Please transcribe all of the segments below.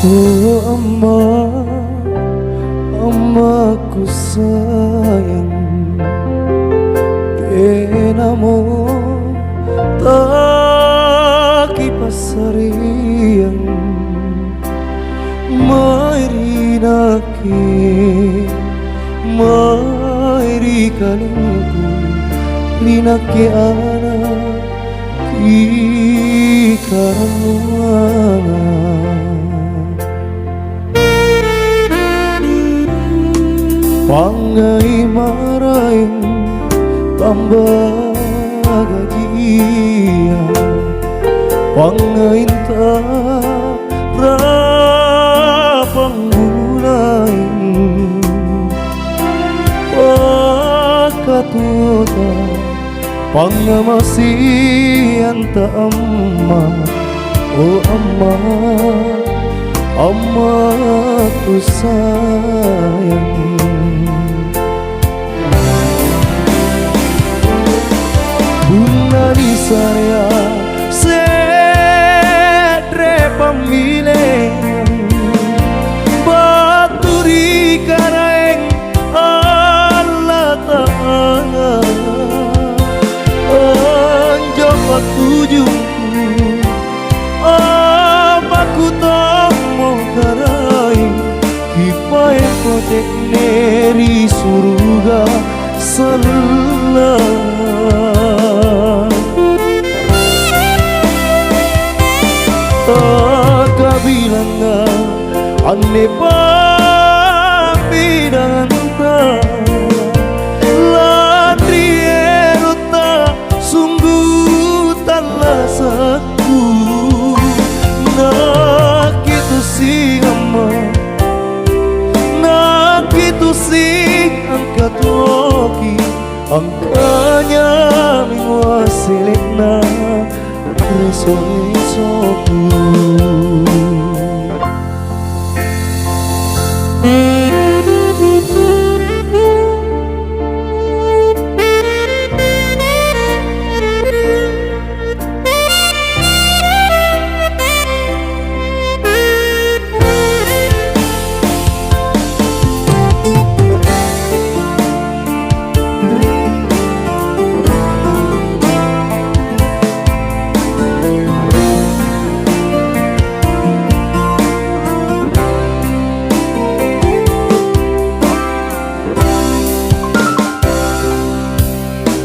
Oh Amma, Ammaku sayang, Tenamo taki pasariang, Mairinake, Mairi kalingku, Rinake anak ikaranungan. Pangai marahin tambah gajian, pangai rapang gulain, pakatuta pangamasian ta amma, oh amma, ammaku sayang. Bunani saya sedre pamilih baturi karaeng Allah Ta'ala anjo patujungku apaku tomo karaeng kipai potek neri surga sallallahu. Kabilang na ane papidanta ladri erota sungguh talasaku nakitu si amma nakitu si angkat oki angkanya mingwasilik na reso-resoku.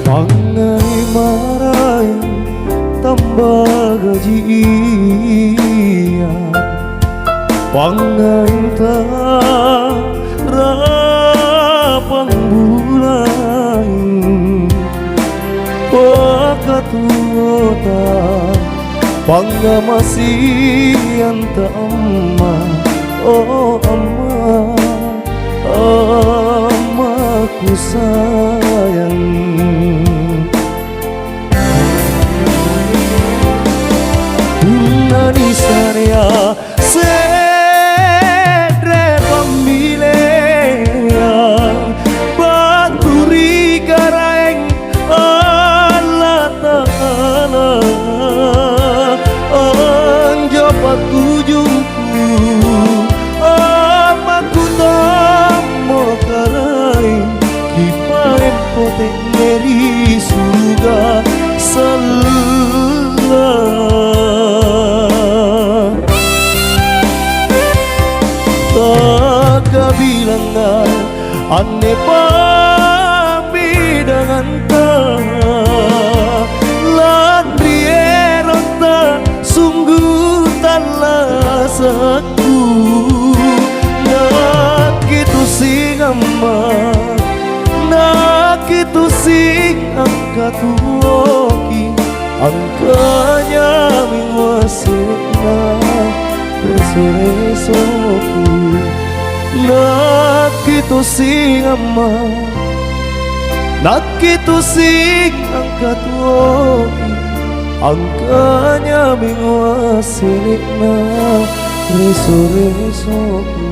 Pangai marahin tambah gajian, pangai rapang bulan, pakatuota pangamasian ta amma, oh amma, ammaku sayang. Bunani saya sedre pamilih baturi karaeng Allah Ta'ala anjo patujungku amaku tomo karaeng kipaen potek neri surga sallallahu. Kabilang na ane pamidangan ta ladri erota sungguh talasaku nakitu sing amma nakitu sing angkat woki angkanya mingwasilna reso-resoku. Nakitu sing amma, nakitu sing angkat woki angkanya mingwasilikna reso-resoku.